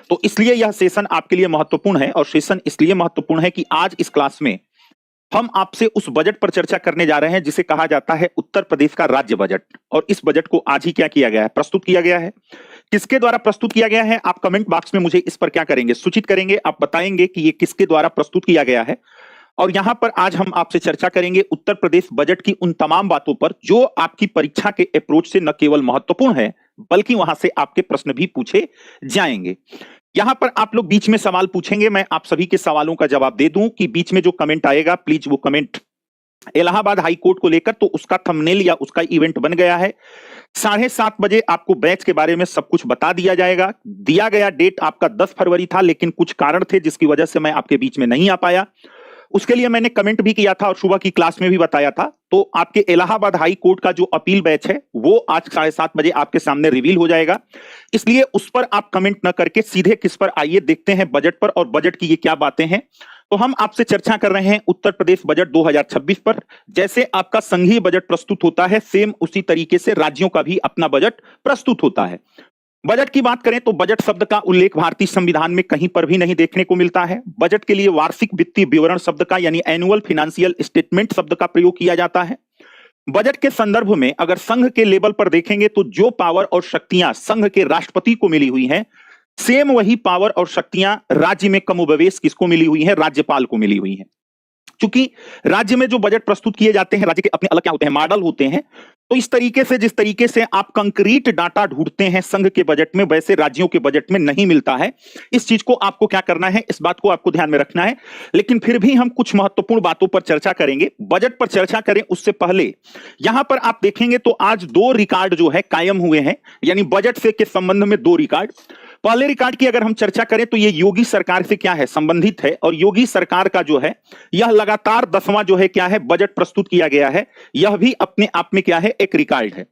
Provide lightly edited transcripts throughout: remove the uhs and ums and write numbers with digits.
तो इसलिए यह सेशन आपके लिए महत्वपूर्ण है, और सेशन इसलिए महत्वपूर्ण है कि आज इस क्लास में हम आपसे उस बजट पर चर्चा करने जा रहे हैं जिसे कहा जाता है उत्तर प्रदेश का राज्य बजट। और इस बजट को आज ही क्या किया गया है, प्रस्तुत किया गया है। किसके द्वारा प्रस्तुत किया गया है, आप कमेंट बॉक्स में मुझे इस पर क्या करेंगे, सूचित करेंगे। आप बताएंगे कि ये किसके द्वारा प्रस्तुत किया गया है। और यहां पर आज हम आपसे चर्चा करेंगे उत्तर प्रदेश बजट की उन तमाम बातों पर जो आपकी परीक्षा के अप्रोच से न केवल महत्वपूर्ण है बल्कि वहां से आपके प्रश्न भी पूछे जाएंगे। यहां पर आप लोग बीच में सवाल पूछेंगे, मैं आप सभी के सवालों का जवाब दे दूं कि बीच में जो कमेंट आएगा प्लीज वो कमेंट इलाहाबाद हाई कोर्ट को लेकर तो उसका थंबनेल या उसका इवेंट बन गया है। 7:30 बजे आपको बैच के बारे में सब कुछ बता दिया जाएगा। दिया गया डेट आपका 10 फरवरी था, लेकिन कुछ कारण थे जिसकी वजह से मैं आपके बीच में नहीं आ पाया। उसके लिए मैंने कमेंट भी किया था और सुबह की क्लास में भी बताया था। तो आपके इलाहाबाद हाई कोर्ट का जो अपील बैच है वो आज 7:30 बजे आपके सामने रिवील हो जाएगा। इसलिए उस पर आप कमेंट न करके सीधे किस पर आइए, देखते हैं बजट पर और बजट की ये क्या बातें हैं। तो हम आपसे चर्चा कर रहे हैं उत्तर प्रदेश बजट 2026 पर। जैसे आपका संघीय बजट प्रस्तुत होता है सेम उसी तरीके से राज्यों का भी अपना बजट प्रस्तुत होता है। बजट की बात करें तो बजट शब्द का उल्लेख भारतीय संविधान में कहीं पर भी नहीं देखने को मिलता है। बजट के लिए वार्षिक वित्तीय विवरण शब्द का यानी एनुअल फाइनेंशियल स्टेटमेंट शब्द का प्रयोग किया जाता है। बजट के संदर्भ में अगर संघ के लेवल पर देखेंगे तो जो पावर और शक्तियां संघ के राष्ट्रपति को मिली हुई हैं सेम वही पावर और शक्तियां राज्य में कमोबेश किसको मिली हुई है, राज्यपाल को मिली हुई है। क्योंकि राज्य में जो बजट प्रस्तुत किए जाते हैं राज्य के अपने अलग क्या होते हैं, मॉडल होते हैं। तो इस तरीके से जिस तरीके से आप कंक्रीट डाटा ढूंढते हैं संघ के बजट में वैसे राज्यों के बजट में नहीं मिलता है। इस चीज को आपको क्या करना है, इस बात को आपको ध्यान में रखना है। लेकिन फिर भी हम कुछ महत्वपूर्ण बातों पर चर्चा करेंगे। बजट पर चर्चा करें उससे पहले यहां पर आप देखेंगे तो आज 2 रिकॉर्ड जो है कायम हुए हैं, यानी बजट से के संबंध में 2 रिकॉर्ड। पहले रिकॉर्ड की अगर हम चर्चा करें तो ये योगी सरकार से क्या है, संबंधित है। और योगी सरकार का जो है यह लगातार 10वां जो है क्या है, बजट प्रस्तुत किया गया है। यह भी अपने आप में क्या है, एक रिकॉर्ड है।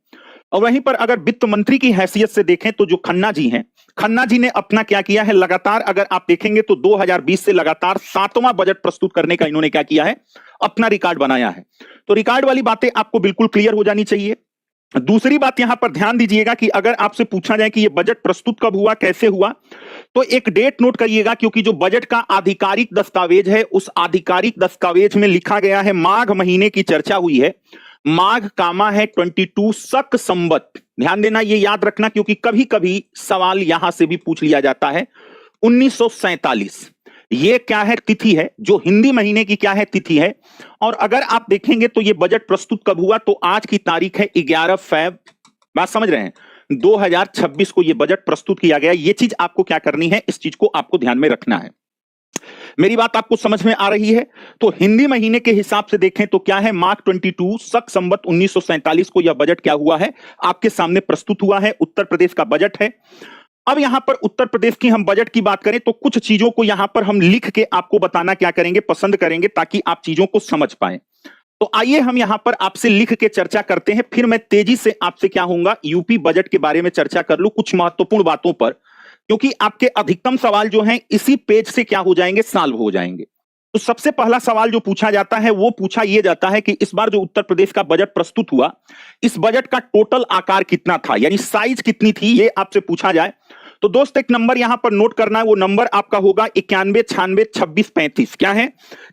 और वहीं पर अगर वित्त मंत्री की हैसियत से देखें तो जो खन्ना जी हैं, खन्ना जी ने अपना क्या किया है, लगातार अगर आप देखेंगे तो 2020 से लगातार 7वां बजट प्रस्तुत करने का इन्होंने क्या किया है, अपना रिकॉर्ड बनाया है। तो रिकॉर्ड वाली बातें आपको बिल्कुल क्लियर हो जानी चाहिए। दूसरी बात यहां पर ध्यान दीजिएगा कि अगर आपसे पूछा जाए कि यह बजट प्रस्तुत कब हुआ, कैसे हुआ, तो एक डेट नोट करिएगा। क्योंकि जो बजट का आधिकारिक दस्तावेज है उस आधिकारिक दस्तावेज में लिखा गया है माघ महीने की चर्चा हुई है। माघ कामा है 22 शक संवत। ध्यान देना, ये याद रखना क्योंकि कभी कभी सवाल यहां से भी पूछ लिया जाता है। 1947 ये क्या है, तिथि है, जो हिंदी महीने की क्या है, तिथि है। और अगर आप देखेंगे तो ये बजट प्रस्तुत कब हुआ, तो आज की तारीख है 11 फरवरी, बात समझ रहे हैं, 2026 को ये बजट प्रस्तुत किया गया। ये चीज आपको क्या करनी है, इस चीज को आपको ध्यान में रखना है। मेरी बात आपको समझ में आ रही है। तो हिंदी महीने के हिसाब से देखें तो क्या है, मार्च 22 शक संवत 1947 को यह बजट क्या हुआ है, आपके सामने प्रस्तुत हुआ है। उत्तर प्रदेश का बजट है। अब यहां पर उत्तर प्रदेश की हम बजट की बात करें तो कुछ चीजों को यहां पर हम लिख के आपको बताना क्या करेंगे, पसंद करेंगे, ताकि आप चीजों को समझ पाएं। तो आइए हम यहां पर आपसे लिख के चर्चा करते हैं, फिर मैं तेजी से आपसे क्या होऊंगा, यूपी बजट के बारे में चर्चा कर लूं कुछ महत्वपूर्ण बातों पर। क्योंकि आपके अधिकतम सवाल जो हैं इसी पेज से क्या हो जाएंगे, सॉल्व हो जाएंगे। तो सबसे पहला सवाल जो पूछा जाता है वो पूछा यह जाता है कि इस बार जो उत्तर प्रदेश का बजट प्रस्तुत हुआ, इस बजट का टोटल आकार कितना था, यानी साइज कितनी थी, ये आपसे पूछा जाए। तो दोस्त एक नंबर यहां पर नोट करना है, वो नंबर आपका होगा 91 96 26 35। क्या है,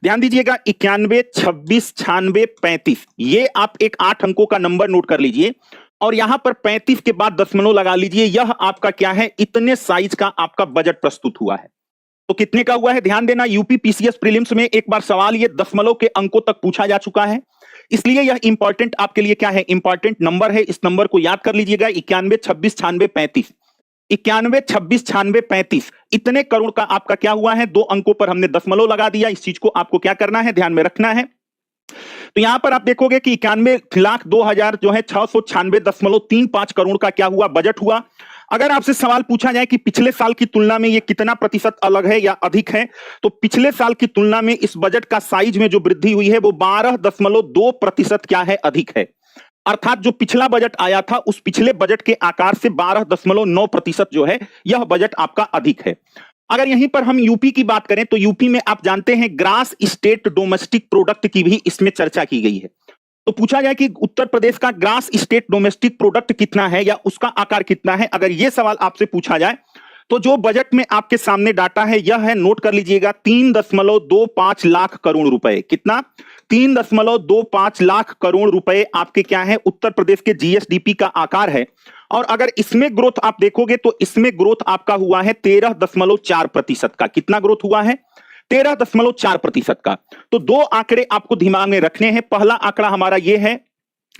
ध्यान दीजिएगा, 91 26 96 35। ये आप एक 8 अंकों का नंबर नोट कर लीजिए और यहां पर 35 के बाद दशमलव लगा लीजिए। यह आपका क्या है, इतने साइज का आपका बजट प्रस्तुत हुआ है। तो कितने का हुआ है, ध्यान देना, यूपी पीसीएस प्रीलिम्स में एक बार सवाल ये दशमलव के अंकों तक पूछा जा चुका है। इसलिए यह इंपॉर्टेंट आपके लिए क्या है, इंपॉर्टेंट नंबर है। इस नंबर को याद कर लीजिएगा, 91 26 96 35। 91 26 96 35 इतने करोड़ का आपका क्या हुआ है, 2 अंकों पर हमने दशमलव लगा दिया। इस चीज को आपको क्या करना है, ध्यान में रखना है। तो यहां पर आप देखोगे कि 91,02,000 जो है 696.35 करोड़ का क्या हुआ, बजट हुआ। अगर आपसे सवाल पूछा जाए कि पिछले साल की तुलना में ये कितना प्रतिशत अलग है या अधिक है, तो पिछले साल की तुलना में इस बजट का साइज में जो वृद्धि हुई है वो 12.2% क्या है, अधिक है। अर्थात जो पिछला बजट आया था उस पिछले बजट के आकार से 12.9% जो है यह बजट आपका अधिक है। अगर यहीं पर हम यूपी की बात करें तो यूपी में आप जानते हैं ग्रास स्टेट डोमेस्टिक प्रोडक्ट की भी इसमें चर्चा की गई है। तो पूछा जाए कि उत्तर प्रदेश का ग्रास स्टेट डोमेस्टिक प्रोडक्ट कितना है या उसका आकार कितना है, अगर यह सवाल आपसे पूछा जाए तो जो बजट में आपके सामने डाटा है यह है, नोट कर लीजिएगा, 3.25 लाख करोड़ रुपए। कितना? 3.25 लाख करोड़ रुपए आपके क्या है, उत्तर प्रदेश के जीएसडीपी का आकार है। और अगर इसमें ग्रोथ आप देखोगे तो इसमें ग्रोथ आपका हुआ है 13.4% का। कितना ग्रोथ हुआ है? 13.4% का। तो दो आंकड़े आपको दिमाग में रखने हैं। पहला आंकड़ा हमारा यह है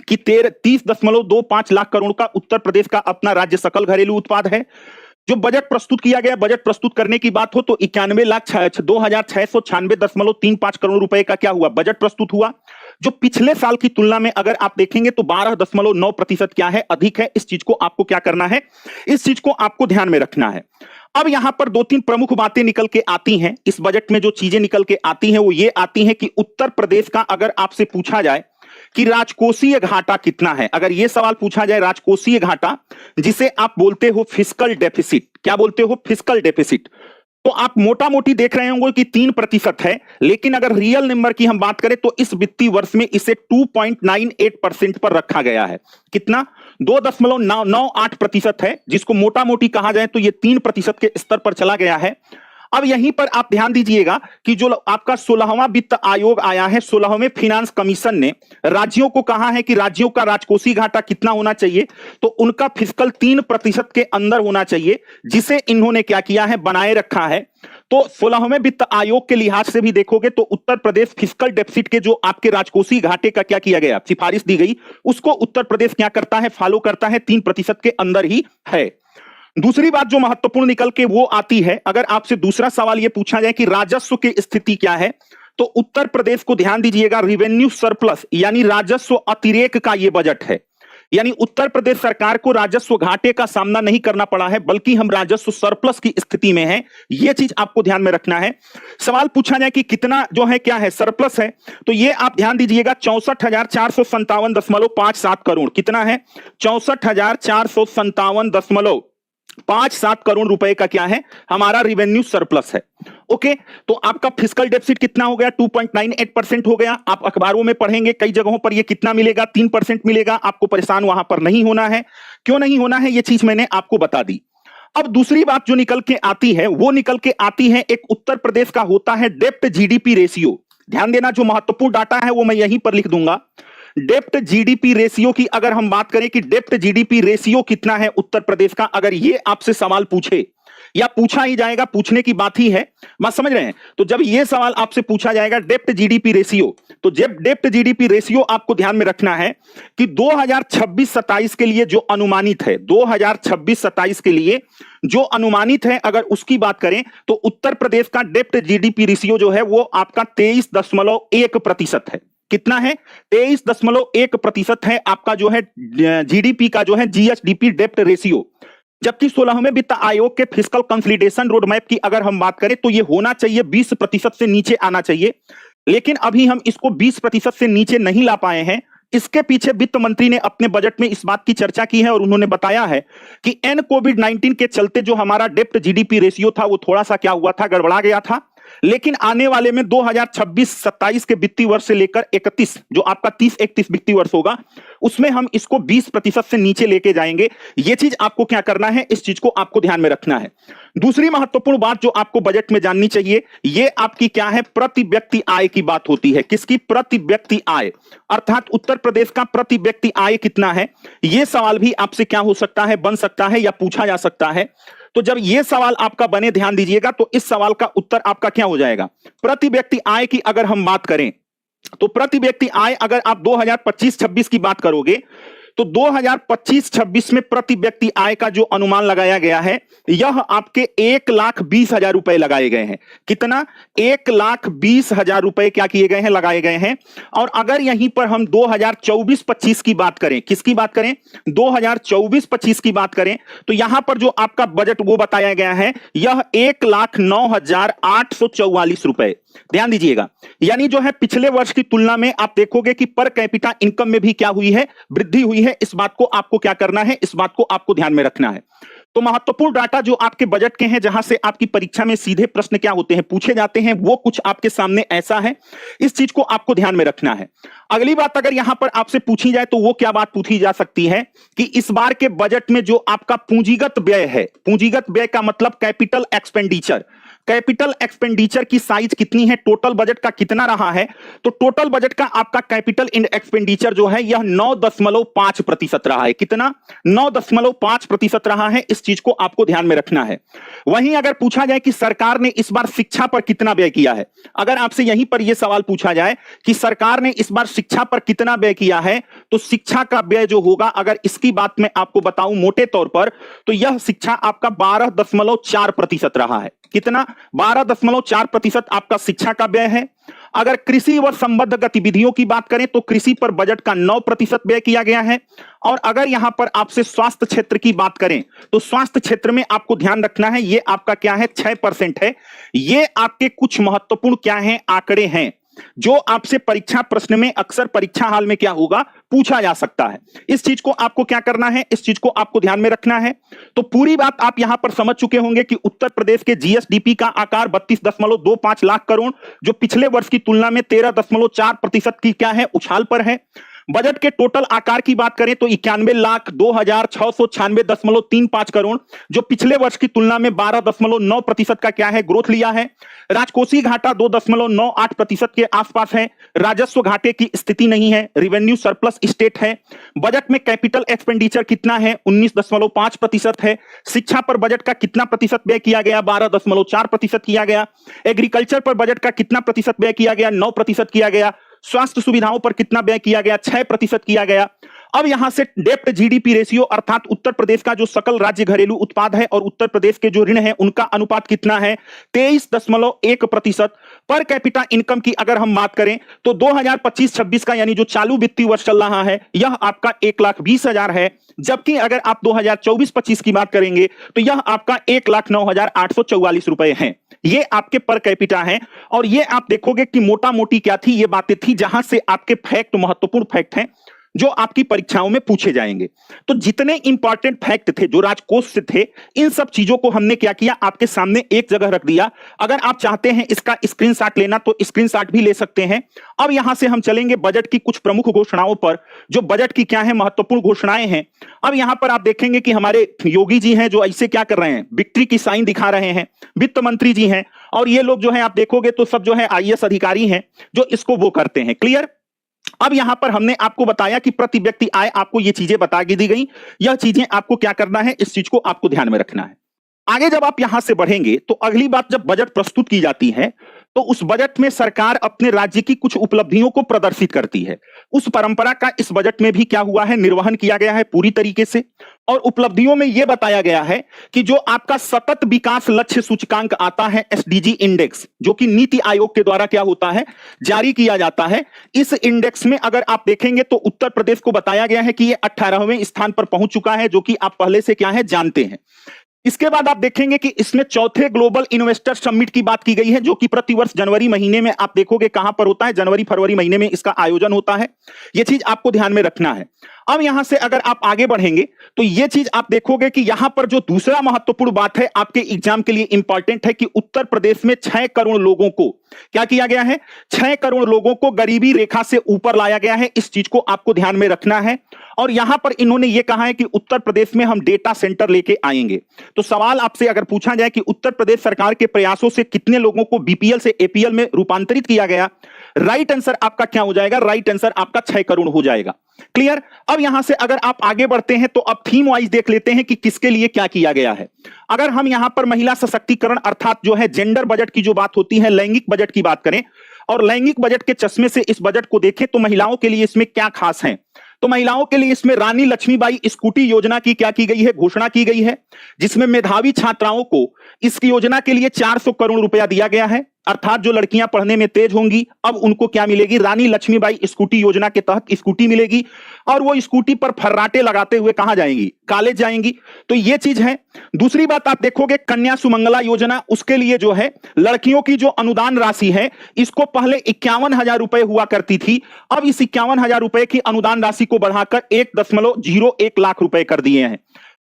कि 30.25 लाख करोड़ का उत्तर प्रदेश का अपना राज्य सकल घरेलू उत्पाद है। जो बजट प्रस्तुत किया गया, बजट प्रस्तुत करने की बात हो तो 91,2696.35 करोड़ रुपए का क्या हुआ, बजट प्रस्तुत हुआ, जो पिछले साल की तुलना में अगर आप देखेंगे तो 12.9% क्या है, अधिक है। इस चीज को आपको क्या करना है, इस चीज को आपको ध्यान में रखना है। अब यहां पर दो तीन प्रमुख बातें निकल के आती हैं इस बजट में। जो चीजें निकल के आती हैं वो ये आती हैं कि उत्तर प्रदेश का अगर आपसे पूछा जाए कि राजकोषीय घाटा कितना है, अगर यह सवाल पूछा जाए राजकोषीय घाटा, जिसे आप बोलते हो फिस्कल डेफिसिट, क्या बोलते हो, फिस्कल डेफिसिट, तो आप मोटा मोटी देख रहे होंगे कि 3% है। लेकिन अगर रियल नंबर की हम बात करें तो इस वित्तीय वर्ष में इसे 2.98% पर रखा गया है। कितना? 2.98% है, जिसको मोटा मोटी कहा जाए तो यह 3% के स्तर पर चला गया है। अब यहीं पर आप ध्यान दीजिएगा कि जो आपका 16वां वित्त आयोग आया है, 16वें फिनांस कमीशन ने राज्यों को कहा है कि राज्यों का राजकोषीय घाटा कितना होना चाहिए, तो उनका फिस्कल 3% के अंदर होना चाहिए, जिसे इन्होंने क्या किया है, बनाए रखा है। तो 16वें वित्त आयोग के लिहाज से भी देखोगे तो उत्तर प्रदेश फिस्कल डेफिसिट के जो आपके राजकोषीय घाटे का क्या किया गया, सिफारिश दी गई, उसको उत्तर प्रदेश क्या करता है, फॉलो करता है, 3% के अंदर ही है। दूसरी बात जो महत्वपूर्ण निकल के वो आती है, अगर आपसे दूसरा सवाल ये पूछा जाए कि राजस्व की स्थिति क्या है, तो उत्तर प्रदेश को ध्यान दीजिएगा, रिवेन्यू सरप्लस यानी राजस्व अतिरेक का ये बजट है। यानी उत्तर प्रदेश सरकार को राजस्व घाटे का सामना नहीं करना पड़ा है, बल्कि हम राजस्व सरप्लस की स्थिति में हैं। यह चीज आपको ध्यान में रखना है। सवाल पूछा जाए कि कितना जो है क्या है, सरप्लस है, तो ये आप ध्यान दीजिएगा 64,457.57 करोड़। कितना है? 64,457.57 करोड़ रुपए का क्या है, हमारा रिवेन्यू सरप्लस है। ओके, तो आपका फिस्कल डेफिसिट कितना हो गया, 2.98% हो गया। आप अखबारों में पढ़ेंगे कई जगहों पर ये कितना मिलेगा, 3% मिलेगा। आपको परेशान वहां पर नहीं होना है। क्यों नहीं होना है, ये चीज मैंने आपको बता दी। अब दूसरी बात जो निकल के आती है वो निकल के आती है, एक उत्तर प्रदेश का होता है डेप्ट जीडीपी रेशियो। ध्यान देना, जो महत्वपूर्ण डाटा है वो मैं यहीं पर लिख दूंगा। डेप्ट जीडीपी रेशियो की अगर हम बात करें कि डेप्ट जीडीपी रेशियो कितना है उत्तर प्रदेश का, अगर ये आपसे सवाल पूछे या पूछा ही जाएगा, पूछने की बात ही है, बात समझ रहे हैं, तो जब ये सवाल आपसे पूछा जाएगा डेप्ट जीडीपी रेशियो, तो जब डेप्ट जीडीपी रेशियो आपको ध्यान में रखना है कि 2026-27 के लिए जो अनुमानित है, 2026-27 के लिए जो अनुमानित है, अगर उसकी बात करें तो उत्तर प्रदेश का डेप्ट जीडीपी रेशियो जो है वो आपका 23.1% है। कितना है? 23.1% है आपका जो है जीडीपी का जो है जीएसडीपी डेप्ट रेशियो। जबकि 16वें वित्त आयोग के फिस्कल कंसोलिडेशन रोड मैप की अगर हम बात करें तो ये होना चाहिए 20% से नीचे आना चाहिए, लेकिन अभी हम इसको 20% से नीचे नहीं ला पाए हैं। इसके पीछे वित्त मंत्री ने अपने बजट में इस बात की चर्चा की है और उन्होंने बताया है कि कोविड-19 के चलते जो हमारा डेप्ट जीडीपी रेशियो था वो थोड़ा सा क्या हुआ था, गड़बड़ा गया था। लेकिन आने वाले में 2026-27 के वित्तीय वर्ष से लेकर 31 जो आपका 30-31 वित्तीय वर्ष होगा, उसमें हम इसको 20% से नीचे लेके जाएंगे। यह चीज आपको क्या करना है, इस चीज को आपको ध्यान में रखना है। दूसरी महत्वपूर्ण बात जो आपको बजट में जाननी चाहिए, यह आपकी क्या है, प्रति व्यक्ति आय की बात होती है। किसकी? प्रति व्यक्ति आय, अर्थात उत्तर प्रदेश का प्रति व्यक्ति आय कितना है। यह सवाल भी आपसे क्या हो सकता है, बन सकता है या पूछा जा सकता है। तो जब यह सवाल आपका बने, ध्यान दीजिएगा, तो इस सवाल का उत्तर आपका क्या हो जाएगा, प्रति व्यक्ति आय की अगर हम बात करें तो प्रति व्यक्ति आय अगर आप 2025-26 की बात करोगे तो 2025-26 में प्रति व्यक्ति आय का जो अनुमान लगाया गया है यह आपके 1,20,000 रुपए लगाए गए हैं। कितना? 1,20,000 रुपए क्या किए गए हैं, लगाए गए हैं। और अगर यहीं पर हम 2024-25 की बात करें, किसकी बात करें, 2024-25 की बात करें, तो यहां पर जो आपका बजट वो बताया गया है यह 1,09,844 रुपए। ध्यान दीजिएगा, यानी जो है पिछले वर्ष की तुलना में आप देखोगे कि पर कैपिटा इनकम में भी क्या हुई है, वृद्धि हुई है। इस बात को आपको क्या करना है, इस बात को आपको ध्यान में रखना है। तो महत्वपूर्ण डाटा जो आपके बजट के हैं, जहां से आपकी परीक्षा में सीधे प्रश्न क्या होते हैं पूछे जाते हैं, वो कुछ आपके सामने ऐसा है। इस चीज को आपको ध्यान में रखना है। अगली बात अगर यहां पर आपसे पूछी जाए तो वो क्या बात पूछी जा सकती है कि इस बार के बजट में जो आपका पूंजीगत व्यय है, पूंजीगत व्यय का मतलब कैपिटल एक्सपेंडिचर, कैपिटल एक्सपेंडिचर की साइज कितनी है, टोटल बजट का कितना रहा है। तो टोटल बजट का आपका कैपिटल एक्सपेंडिचर जो है यह 9.5% रहा है। कितना? 9.5% रहा है। इस चीज को आपको ध्यान में रखना है। वहीं अगर पूछा जाए कि सरकार ने इस बार शिक्षा पर कितना व्यय किया है, अगर आपसे यहीं पर यह सवाल पूछा जाए कि सरकार ने इस बार शिक्षा पर कितना व्यय किया है, तो शिक्षा का व्यय जो होगा, अगर इसकी बात मैं आपको बताऊं मोटे तौर पर, तो यह शिक्षा आपका 12.4% रहा है। कितना? 12.4% आपका शिक्षा का व्यय है। अगर कृषि व संबद्ध गतिविधियों की बात करें तो कृषि पर बजट का 9% व्यय किया गया है। और अगर यहां पर आपसे स्वास्थ्य क्षेत्र की बात करें तो स्वास्थ्य क्षेत्र में आपको ध्यान रखना है, यह आपका क्या है, 6% है। ये आपके कुछ महत्वपूर्ण क्या है, आंकड़े हैं जो आपसे परीक्षा प्रश्न में अक्सर परीक्षा हाल में क्या होगा, पूछा जा सकता है। इस चीज को आपको क्या करना है, इस चीज को आपको ध्यान में रखना है। तो पूरी बात आप यहां पर समझ चुके होंगे कि उत्तर प्रदेश के जीएसडीपी का आकार 32.25 लाख करोड़, जो पिछले वर्ष की तुलना में 13.4% की क्या है, उछाल पर है। बजट के टोटल आकार की बात करें तो 91,02,696.35 करोड़, जो पिछले वर्ष की तुलना में 12.9% का क्या है, ग्रोथ लिया है। राजकोषीय घाटा 2.98% के आसपास है। राजस्व घाटे की स्थिति नहीं है, रेवेन्यू सरप्लस स्टेट है। बजट में कैपिटल एक्सपेंडिचर कितना है, 19.5% है। शिक्षा पर बजट का कितना प्रतिशत व्यय किया गया, 12.4% किया गया। एग्रीकल्चर पर बजट का कितना प्रतिशत व्यय किया गया, 9% किया गया। स्वास्थ्य सुविधाओं पर कितना व्यय किया गया, 6% किया गया। अब यहां से डेप्ट जीडीपी रेशियो अर्थात उत्तर प्रदेश का जो सकल राज्य घरेलू उत्पाद है और उत्तर प्रदेश के जो ऋण है उनका अनुपात कितना है, 23.1%। पर कैपिटा इनकम की अगर हम बात करें तो 2025-26 का यानी जो चालू वित्तीय वर्ष चल रहा है यह आपका 1,20,000 है। जबकि अगर आप 2024-25 की बात करेंगे तो यह आपका 1,09,844 रुपए है। ये आपके पर कैपिटा हैं। और ये आप देखोगे कि मोटा मोटी क्या थी, ये बातें थी जहां से आपके फैक्ट, महत्वपूर्ण फैक्ट हैं जो आपकी परीक्षाओं में पूछे जाएंगे। तो जितने इंपॉर्टेंट फैक्ट थे जो राजकोष से थे, इन सब चीजों को हमने क्या किया, आपके सामने एक जगह रख दिया। अगर आप चाहते हैं इसका स्क्रीनशॉट लेना तो स्क्रीनशॉट भी ले सकते हैं। अब यहां से हम चलेंगे बजट की कुछ प्रमुख घोषणाओं पर, जो बजट की क्या है, महत्वपूर्ण घोषणाएं हैं। अब यहां पर आप देखेंगे कि हमारे योगी जी हैं जो ऐसे क्या कर रहे हैं, विक्ट्री की साइन दिखा रहे हैं। वित्त मंत्री जी हैं और ये लोग जो है आप देखोगे तो सब जो है आईएएस अधिकारी हैं जो इसको वो करते हैं। क्लियर? अब यहां पर हमने आपको बताया कि प्रति व्यक्ति आय, आपको ये चीजें बता दी गई। यह चीजें आपको क्या करना है, इस चीज को आपको ध्यान में रखना है। आगे जब आप यहां से बढ़ेंगे तो अगली बात, जब बजट प्रस्तुत की जाती है तो उस बजट में सरकार अपने राज्य की कुछ उपलब्धियों को प्रदर्शित करती है। उस परंपरा का इस बजट में भी क्या हुआ है, निर्वहन किया गया है पूरी तरीके से। और उपलब्धियों में यह बताया गया है कि जो आपका सतत विकास लक्ष्य सूचकांक आता है, एसडीजी इंडेक्स, जो कि नीति आयोग के द्वारा क्या होता है, जारी किया जाता है। इस इंडेक्स में अगर आप देखेंगे तो उत्तर प्रदेश को बताया गया है कि यह 18वें स्थान पर पहुंच चुका है, जो कि आप पहले से क्या है जानते हैं। इसके बाद आप देखेंगे कि इसमें चौथे ग्लोबल इन्वेस्टर समिट की बात की गई है, जो कि प्रतिवर्ष जनवरी महीने में आप देखोगे कहां पर होता है, जनवरी फरवरी महीने में इसका आयोजन होता है। यह चीज आपको ध्यान में रखना है। अब यहां से अगर आप आगे बढ़ेंगे तो यह चीज आप देखोगे कि यहां पर जो दूसरा महत्वपूर्ण बात है आपके एग्जाम के लिए इंपॉर्टेंट है कि उत्तर प्रदेश में 6 करोड़ लोगों को क्या किया गया है, 6 करोड़ लोगों को गरीबी रेखा से ऊपर लाया गया है। इस चीज को आपको ध्यान में रखना है। और यहां पर इन्होंने यह कहा है कि उत्तर प्रदेश में हम डेटा सेंटर लेके आएंगे। तो सवाल आपसे अगर पूछा जाए कि उत्तर प्रदेश सरकार के प्रयासों से कितने लोगों को बीपीएल से एपीएल में रूपांतरित किया गया, राइट आंसर आपका क्या हो जाएगा, राइट आंसर आपका 6 करोड़ हो जाएगा। क्लियर? अब यहां से अगर आप आगे बढ़ते हैं तो अब थीम वाइज देख लेते हैं कि किसके लिए क्या किया गया है। अगर हम यहां पर महिला सशक्तिकरण अर्थात जो है जेंडर बजट की जो बात होती है, लैंगिक बजट की बात करें और लैंगिक बजट के चश्मे से इस बजट को देखें तो महिलाओं के लिए इसमें क्या खास है। तो महिलाओं के लिए इसमें रानी लक्ष्मीबाई स्कूटी योजना की क्या की गई है, घोषणा की गई है, जिसमें मेधावी छात्राओं को इस योजना के लिए 400 करोड़ रुपया दिया गया है। अर्थात जो लड़कियां पढ़ने में तेज होंगी अब उनको क्या मिलेगी, रानी लक्ष्मीबाई स्कूटी योजना के तहत स्कूटी मिलेगी। और वो स्कूटी पर फर्राटे लगाते हुए कहां जाएंगी, कॉलेज जाएंगी। तो ये चीज है। दूसरी बात आप देखोगे कन्या सुमंगला योजना, उसके लिए जो है लड़कियों की जो अनुदान राशि है, इसको पहले 51,000 रुपए हुआ करती थी, अब इस 51,000 रुपए की अनुदान राशि को बढ़ाकर 1.01 लाख रुपए कर दिए हैं।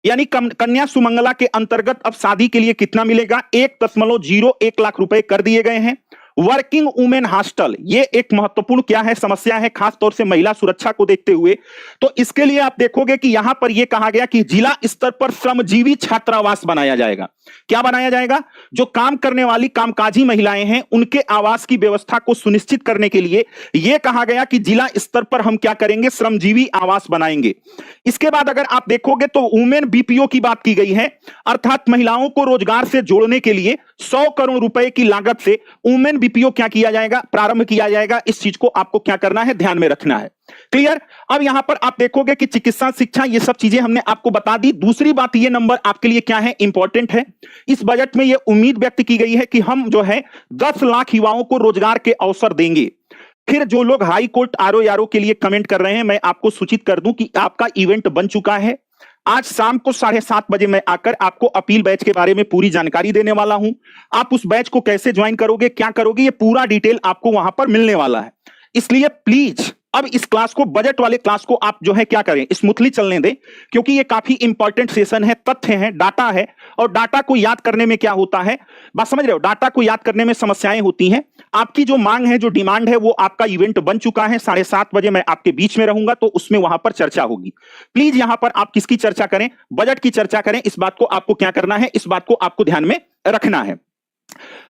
यानी कन्या सुमंगला के अंतर्गत अब शादी के लिए कितना मिलेगा, 1.01 लाख रुपए कर दिए गए हैं। वर्किंग वुमेन हॉस्टल, ये एक महत्वपूर्ण क्या है समस्या है, खासतौर से महिला सुरक्षा को देखते हुए। तो इसके लिए आप देखोगे कि यहां पर यह कहा गया कि जिला स्तर पर श्रमजीवी छात्रावास बनाया जाएगा। क्या बनाया जाएगा? जो काम करने वाली कामकाजी महिलाएं हैं उनके आवास की व्यवस्था को सुनिश्चित करने के लिए यह कहा गया कि जिला स्तर पर हम क्या करेंगे, श्रमजीवी आवास बनाएंगे। इसके बाद अगर आप देखोगे तो वुमेन बीपीओ की बात की गई है, अर्थात महिलाओं को रोजगार से जोड़ने के लिए 100 करोड़ रुपए की लागत से वुमेन बीपीओ क्या किया जाएगा, प्रारंभ किया जाएगा। इस चीज को आपको क्या करना है, ध्यान में रखना है। क्लियर? अब यहां पर आप देखोगे कि चिकित्सा शिक्षा, ये सब चीजें हमने आपको बता दी। दूसरी बात, ये नंबर आपके लिए क्या है, इंपॉर्टेंट है। इस बजट में ये उम्मीद व्यक्त की गई है कि हम जो है 10 लाख युवाओं को रोजगार के अवसर देंगे। फिर जो लोग हाई कोर्ट आरओ के लिए कमेंट कर रहे हैं, मैं आपको सूचित कर दूं कि आपका इवेंट बन चुका है। आज शाम को 7:30 बजे मैं आकर आपको अपील बैच के बारे में पूरी जानकारी देने वाला हूं। आप उस बैच को कैसे ज्वाइन करोगे, क्या करोगे, ये पूरा डिटेल आपको वहां पर मिलने वाला है। इसलिए प्लीज अब इस क्लास को, बजट वाले क्लास को आप जो है क्या करें, स्मूथली चलने दें, क्योंकि ये काफी इंपॉर्टेंट सेशन है, तथ्य है, डाटा है। और डाटा को याद करने में क्या होता है, बात समझ रहे हो, डाटा को याद करने में समस्याएं होती हैं। आपकी जो मांग है, जो डिमांड है, वो आपका इवेंट बन चुका है। 7:30 बजे मैं आपके बीच में रहूंगा, तो उसमें वहां पर चर्चा होगी। प्लीज यहां पर आप किसकी चर्चा करें, बजट की चर्चा करें। इस बात को आपको क्या करना है, इस बात को आपको ध्यान में रखना है।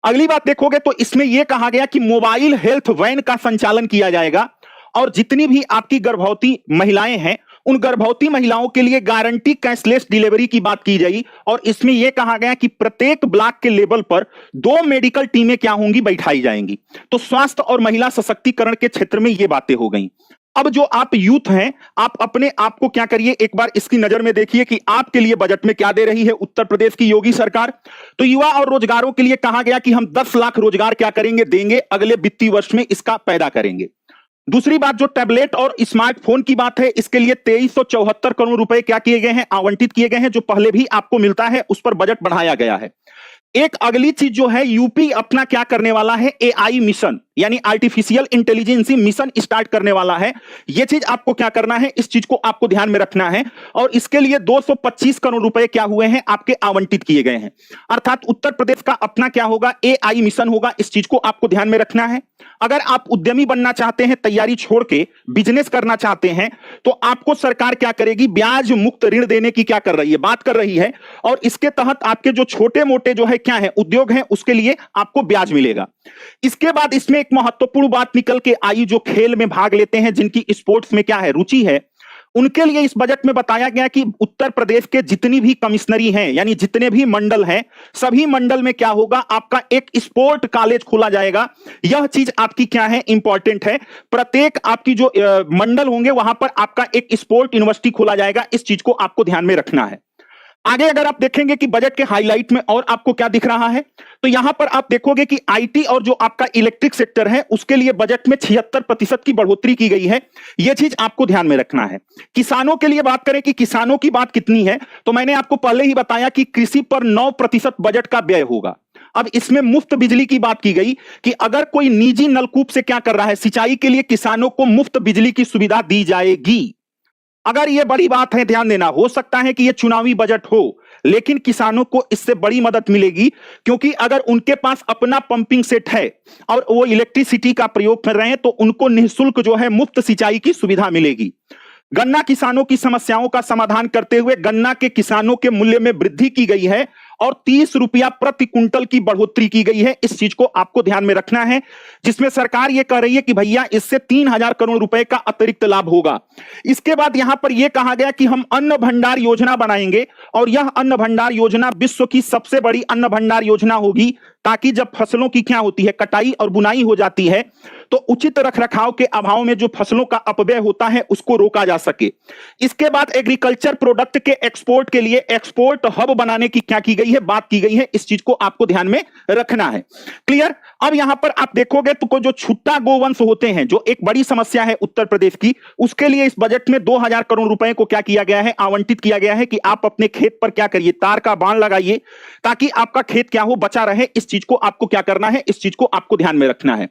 अगली बात देखोगे तो इसमें यह कहा गया कि मोबाइल हेल्थ वैन का संचालन किया जाएगा और जितनी भी आपकी गर्भवती महिलाएं हैं उन गर्भवती महिलाओं के लिए गारंटी कैशलेस डिलीवरी की बात की जाएगी। और इसमें यह कहा गया कि प्रत्येक ब्लॉक के लेवल पर 2 मेडिकल टीमें क्या होंगी, बैठाई जाएंगी। तो स्वास्थ्य और महिला सशक्तिकरण के क्षेत्र में ये बातें हो गई। अब जो आप यूथ हैं, आप अपने आप को क्या करिए, एक बार इसकी नजर में देखिए कि आपके लिए बजट में क्या दे रही है उत्तर प्रदेश की योगी सरकार। तो युवा और रोजगारों के लिए कहा गया कि हम 10 लाख रोजगार क्या करेंगे, देंगे, अगले वित्तीय वर्ष में इसका पैदा करेंगे। दूसरी बात, जो टैबलेट और स्मार्टफोन की बात है, इसके लिए 2374 करोड़ रुपए क्या किए गए हैं, आवंटित किए गए हैं। जो पहले भी आपको मिलता है उस पर बजट बढ़ाया गया है। एक अगली चीज जो है, यूपी अपना क्या करने वाला है, एआई मिशन यानी आर्टिफिशियल इंटेलिजेंस मिशन स्टार्ट करने वाला है। यह चीज आपको क्या करना है, इस चीज को आपको ध्यान में रखना है। और इसके लिए 225 करोड़ रुपए क्या हुए हैं, आपके आवंटित किए गए हैं। अर्थात उत्तर प्रदेश का अपना क्या होगा, एआई मिशन होगा। इस चीज को आपको ध्यान में रखना है। अगर आप उद्यमी बनना चाहते हैं, तैयारी छोड़ के बिजनेस करना चाहते हैं, तो आपको सरकार क्या करेगी, ब्याज मुक्त ऋण देने की क्या कर रही है, बात कर रही है। और इसके तहत आपके जो छोटे मोटे जो है क्या है उद्योग हैं, उसके लिए आपको ब्याज मिलेगा। इसके बाद इसमें एक महत्वपूर्ण बात निकल के आई, जो खेल में भाग लेते हैं, जिनकी स्पोर्ट्स में क्या है रुचि है, उनके लिए इस बजट में बताया गया कि उत्तर प्रदेश के जितनी भी कमिश्नरी हैं, यानी जितने भी मंडल हैं, सभी मंडल में क्या होगा, आपका एक स्पोर्ट कॉलेज खोला जाएगा। यह चीज आपकी क्या है, इंपॉर्टेंट है। प्रत्येक आपकी जो मंडल होंगे वहां पर आपका एक स्पोर्ट यूनिवर्सिटी खोला जाएगा। इस चीज को आपको ध्यान में रखना है। आगे अगर आप देखेंगे कि बजट के हाईलाइट में और आपको क्या दिख रहा है, तो यहां पर आप देखोगे कि आईटी और जो आपका इलेक्ट्रिक सेक्टर है उसके लिए बजट में 76% की बढ़ोतरी की गई है। यह चीज आपको ध्यान में रखना है। किसानों के लिए बात करें कि किसानों की बात कितनी है, तो मैंने आपको पहले ही बताया कि कृषि पर 9% बजट का व्यय होगा। अब इसमें मुफ्त बिजली की बात की गई कि अगर कोई निजी नलकूप से क्या कर रहा है, सिंचाई के लिए किसानों को मुफ्त बिजली की सुविधा दी जाएगी। अगर यह बड़ी बात है, ध्यान देना, हो सकता है कि यह चुनावी बजट हो, लेकिन किसानों को इससे बड़ी मदद मिलेगी, क्योंकि अगर उनके पास अपना पंपिंग सेट है और वो इलेक्ट्रिसिटी का प्रयोग कर रहे हैं, तो उनको निःशुल्क जो है मुफ्त सिंचाई की सुविधा मिलेगी। गन्ना किसानों की समस्याओं का समाधान करते हुए गन्ना के किसानों के मूल्य में वृद्धि की गई है और 30 रुपया प्रति कुंटल की बढ़ोतरी की गई है। इस चीज को आपको ध्यान में रखना है, जिसमें सरकार यह कह रही है कि भैया इससे 3000 करोड़ रुपए का अतिरिक्त लाभ होगा। इसके बाद यहां पर यह कहा गया कि हम अन्न भंडार योजना बनाएंगे और यह अन्न भंडार योजना विश्व की सबसे बड़ी अन्न भंडार योजना होगी, ताकि जब फसलों की क्या होती है, कटाई और बुनाई हो जाती है, तो उचित रखरखाव के अभाव में जो फसलों का अपव्यय होता है उसको रोका जा सके। इसके बाद एग्रीकल्चर प्रोडक्ट के एक्सपोर्ट के लिए एक्सपोर्ट हब बनाने की क्या की गई है, बात की गई है। इस चीज को आपको ध्यान में रखना है। क्लियर? अब यहां पर आप देखोगे तो जो छुट्टा गोवंश होते हैं, जो एक बड़ी समस्या है उत्तर प्रदेश की, उसके लिए इस बजट में 2000 करोड़ रुपए को क्या किया गया है, आवंटित किया गया है कि आप अपने खेत पर क्या करिए, तार का बाण लगाइए, ताकि आपका खेत क्या हो, बचा रहे। इस चीज को आपको क्या करना है, इस चीज को आपको ध्यान में रखना है।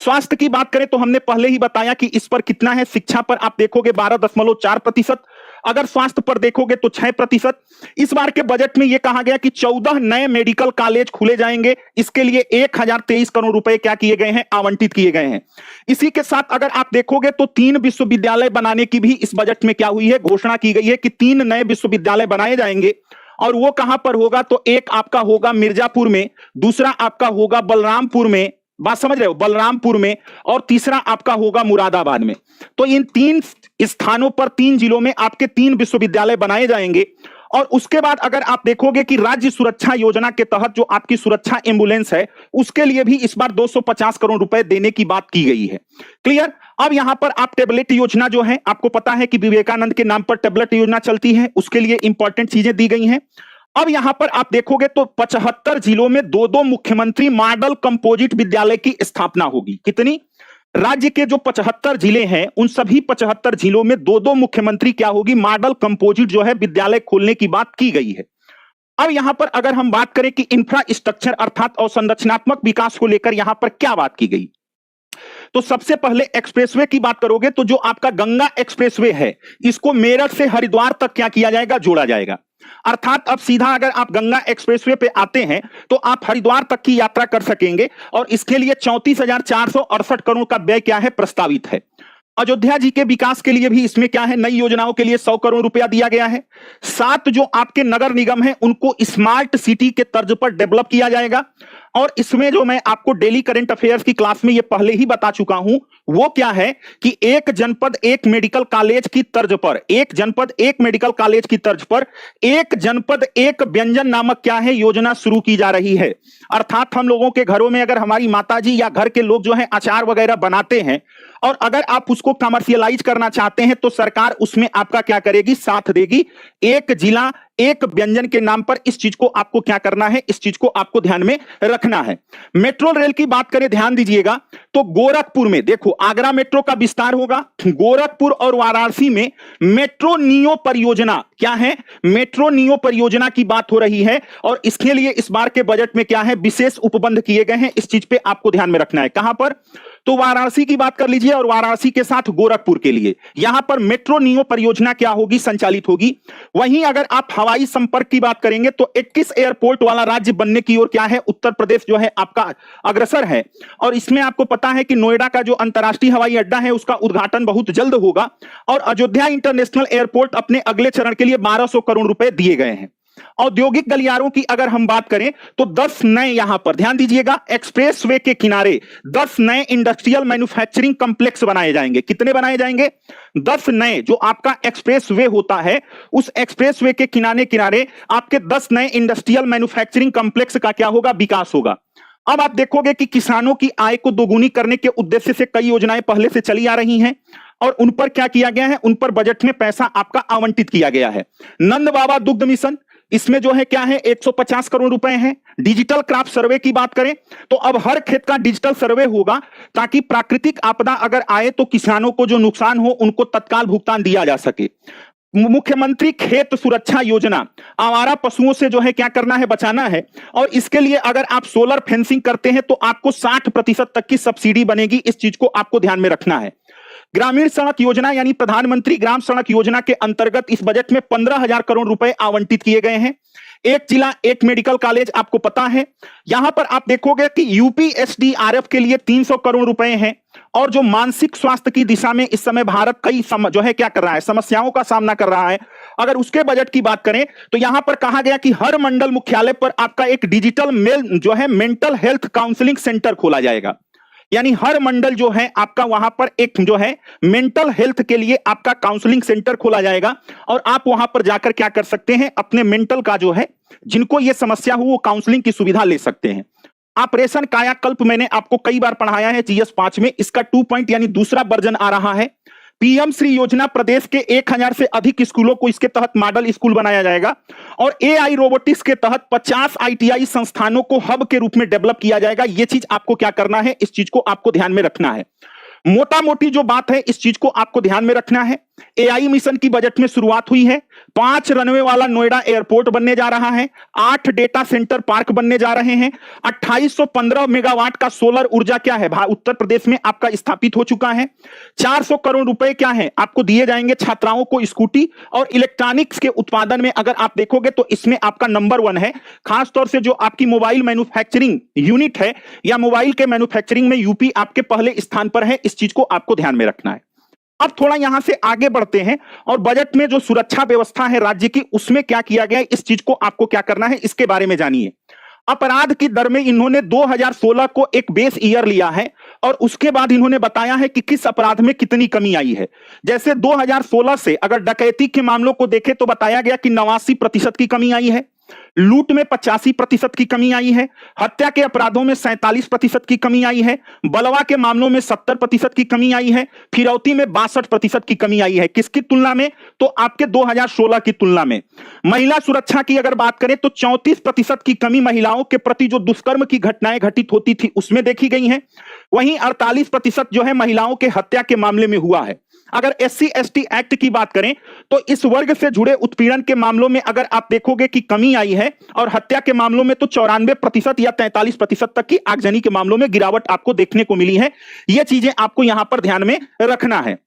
स्वास्थ्य की बात करें तो हमने पहले ही बताया कि इस पर कितना है। शिक्षा पर आप देखोगे 12.4%, अगर स्वास्थ्य पर देखोगे तो 6%। इस बार के बजट में यह कहा गया कि 14 नए मेडिकल कॉलेज खुले जाएंगे, इसके लिए 1023 करोड़ रुपए क्या किए गए हैं, आवंटित किए गए हैं। इसी के साथ अगर आप देखोगे तो 3 विश्वविद्यालय बनाने की भी इस बजट में क्या हुई है, घोषणा की गई है कि 3 नए विश्वविद्यालय बनाए जाएंगे। और वो कहां पर होगा, तो एक आपका होगा मिर्जापुर में, दूसरा आपका होगा बलरामपुर में, बात समझ रहे हो, बलरामपुर में, और तीसरा आपका होगा मुरादाबाद में। तो इन 3 स्थानों पर 3 जिलों में आपके 3 विश्वविद्यालय बनाए जाएंगे। और उसके बाद अगर आप देखोगे कि राज्य सुरक्षा योजना के तहत जो आपकी सुरक्षा एम्बुलेंस है, उसके लिए भी इस बार 250 करोड़ रुपए देने की बात की गई है। क्लियर। अब यहां पर आप टेबलेट योजना जो है, आपको पता है कि विवेकानंद के नाम पर टेबलेट योजना चलती है, उसके लिए इंपॉर्टेंट चीजें दी गई हैं। अब यहां पर आप देखोगे तो 75 जिलों में 2-2 मुख्यमंत्री मॉडल कंपोजिट विद्यालय की स्थापना होगी। कितनी? राज्य के जो 75 जिले हैं, उन सभी 75 जिलों में 2-2 मुख्यमंत्री क्या होगी, मॉडल कंपोजिट जो है विद्यालय खोलने की बात की गई है। अब यहां पर अगर हम बात करें कि इंफ्रास्ट्रक्चर अर्थात अवसंरचनात्मक विकास को लेकर यहां पर क्या बात की गई, तो सबसे पहले एक्सप्रेसवे की बात करोगे तो जो आपका गंगा एक्सप्रेसवे है, इसको मेरठ से हरिद्वार तक क्या किया जाएगा, जोड़ा जाएगा। अर्थात अब सीधा अगर आप गंगा एक्सप्रेसवे पे आते हैं तो आप हरिद्वार तक की यात्रा कर सकेंगे, और इसके लिए 34,468 करोड़ का व्यय क्या है, प्रस्तावित है। अयोध्या जी के विकास के लिए भी इसमें क्या है, नई योजनाओं के लिए 100 करोड़ रुपया दिया गया है। 7 जो आपके नगर निगम है, उनको स्मार्ट सिटी के तर्ज पर डेवलप किया जाएगा। और इसमें जो मैं आपको डेली करंट अफेयर्स की क्लास में ये पहले ही बता चुका हूं, वो क्या है कि एक जनपद एक मेडिकल कॉलेज की तर्ज पर, एक जनपद एक मेडिकल कॉलेज की तर्ज पर एक जनपद एक व्यंजन नामक क्या है, योजना शुरू की जा रही है। अर्थात हम लोगों के घरों में अगर हमारी माताजी या घर के लोग जो है अचार वगैरह बनाते हैं, और अगर आप उसको कमर्शियलाइज करना चाहते हैं तो सरकार उसमें आपका क्या करेगी, साथ देगी। एक जिला एक व्यंजन के नाम पर इस चीज को आपको क्या करना है, इस चीज को आपको ध्यान में रखना है। मेट्रो रेल की बात करें, ध्यान दीजिएगा, तो गोरखपुर में देखो आगरा मेट्रो का विस्तार होगा, गोरखपुर और वाराणसी में मेट्रो नियो परियोजना क्या है, मेट्रो नियो परियोजना की बात हो रही है। और इसके लिए इस बार के बजट में क्या है, विशेष उपबंध किए गए हैं। इस चीज पे आपको ध्यान में रखना है। कहां पर, तो वाराणसी की बात कर लीजिए, और वाराणसी के साथ गोरखपुर के लिए यहां पर मेट्रो नियो परियोजना क्या होगी, संचालित होगी। वहीं अगर आप हवाई संपर्क की बात करेंगे तो 21 एयरपोर्ट वाला राज्य बनने की ओर क्या है, उत्तर प्रदेश जो है आपका अग्रसर है। और इसमें आपको पता है कि नोएडा का जो अंतर्राष्ट्रीय हवाई अड्डा है, उसका उद्घाटन बहुत जल्द होगा। और अयोध्या इंटरनेशनल एयरपोर्ट अपने अगले चरण के लिए 1200 करोड़ रुपए दिए गए हैं। औद्योगिक गलियारों की अगर हम बात करें तो 10 नए, यहां पर ध्यान दीजिएगा, एक्सप्रेसवे के किनारे 10 नए इंडस्ट्रियल मैन्युफैक्चरिंग कॉम्प्लेक्स बनाए जाएंगे। कितने बनाए जाएंगे, 10 नए। जो आपका एक्सप्रेसवे होता है, उस एक्सप्रेसवे के किनारे किनारे आपके 10 नए इंडस्ट्रियल मैन्युफैक्चरिंग कॉम्प्लेक्स का क्या होगा, विकास होगा। अब आप देखोगे कि किसानों की आय को दोगुनी करने के उद्देश्य से कई योजनाएं पहले से चली आ रही हैं, और उन पर क्या किया गया है, उन पर बजट में पैसा आपका आवंटित किया गया है। नंद बाबा दुग्ध मिशन, इसमें जो है क्या है, 150 करोड़ रुपए हैं। डिजिटल क्रॉप सर्वे की बात करें तो अब हर खेत का डिजिटल सर्वे होगा, ताकि प्राकृतिक आपदा अगर आए तो किसानों को जो नुकसान हो उनको तत्काल भुगतान दिया जा सके। मुख्यमंत्री खेत सुरक्षा योजना, आवारा पशुओं से जो है क्या करना है, बचाना है। और इसके लिए अगर आप सोलर फेंसिंग करते हैं तो आपको 60% तक की सब्सिडी बनेगी। इस चीज को आपको ध्यान में रखना है। ग्रामीण सड़क योजना यानी प्रधानमंत्री ग्राम सड़क योजना के अंतर्गत इस बजट में 15,000 करोड़ रुपए आवंटित किए गए हैं। एक जिला एक मेडिकल कॉलेज, आपको पता है। यहां पर आप देखोगे कि यूपीएसडीआरएफ के लिए 300 करोड़ रुपए हैं। और जो मानसिक स्वास्थ्य की दिशा में इस समय भारत कई जो है क्या कर रहा है, समस्याओं का सामना कर रहा है। अगर उसके बजट की बात करें तो यहां पर कहा गया कि हर मंडल मुख्यालय पर आपका एक डिजिटल जो है मेंटल हेल्थ काउंसलिंग सेंटर खोला जाएगा। यानी हर मंडल जो है आपका वहां पर एक जो है मेंटल हेल्थ के लिए आपका काउंसलिंग सेंटर खोला जाएगा। और आप वहां पर जाकर क्या कर सकते हैं, अपने मेंटल का जो है, जिनको ये समस्या हो वो काउंसलिंग की सुविधा ले सकते हैं। ऑपरेशन कायाकल्प मैंने आपको कई बार पढ़ाया है जीएस 5 में, इसका 2 पॉइंट यानी दूसरा वर्जन आ रहा है। पीएम श्री योजना, प्रदेश के 1000 से अधिक स्कूलों को इसके तहत मॉडल स्कूल बनाया जाएगा। और एआई रोबोटिक्स के तहत 50 आईटीआई संस्थानों को हब के रूप में डेवलप किया जाएगा। यह चीज आपको क्या करना है, इस चीज को आपको ध्यान में रखना है। मोटा मोटी जो बात है, इस चीज को आपको ध्यान में रखना है। एआई मिशन की बजट में शुरुआत हुई है। 5 रनवे वाला नोएडा एयरपोर्ट बनने जा रहा है। 8 डेटा सेंटर पार्क बनने जा रहे हैं। 2815 मेगावाट का सोलर ऊर्जा क्या है उत्तर प्रदेश में आपका स्थापित हो चुका है। 400 करोड़ रुपए क्या है आपको दिए जाएंगे छात्राओं को स्कूटी और इलेक्ट्रॉनिक्स के उत्पादन में अगर आप देखोगे तो इसमें आपका नंबर 1 है। खासतौर से जो आपकी मोबाइल मैन्युफैक्चरिंग यूनिट है या मोबाइल के मैन्युफैक्चरिंग में यूपी आपके पहले स्थान पर है। इस चीज को आपको ध्यान में रखना है। अब थोड़ा यहां से आगे बढ़ते हैं और बजट में जो सुरक्षा व्यवस्था है राज्य की उसमें क्या किया गया है, इस चीज को आपको क्या करना है इसके बारे में जानिए। अपराध की दर में इन्होंने 2016 को एक बेस ईयर लिया है और उसके बाद इन्होंने बताया है कि किस अपराध में कितनी कमी आई है। जैसे 2016 से अगर डकैती के मामलों को देखें तो बताया गया कि 89% की कमी आई है। लूट में 85% की कमी आई है। हत्या के अपराधों में 47% की कमी आई है। बलवा के मामलों में 70% की कमी आई है। फिरौती में 62% की कमी आई है। किसकी तुलना में? तो आपके 2016 की तुलना में। महिला सुरक्षा की अगर बात करें तो 34% की कमी महिलाओं के प्रति जो दुष्कर्म की घटनाएं घटित होती थी उसमें देखी गई है। वहीं 48% जो है महिलाओं के हत्या के मामले में हुआ है। अगर SC/ST एक्ट की बात करें तो इस वर्ग से जुड़े उत्पीड़न के मामलों में अगर आप देखोगे कि कमी आई है और हत्या के मामलों में तो 94% या 43% तक की आगजनी के मामलों में गिरावट आपको देखने को मिली है। यह चीजें आपको यहां पर ध्यान में रखना है।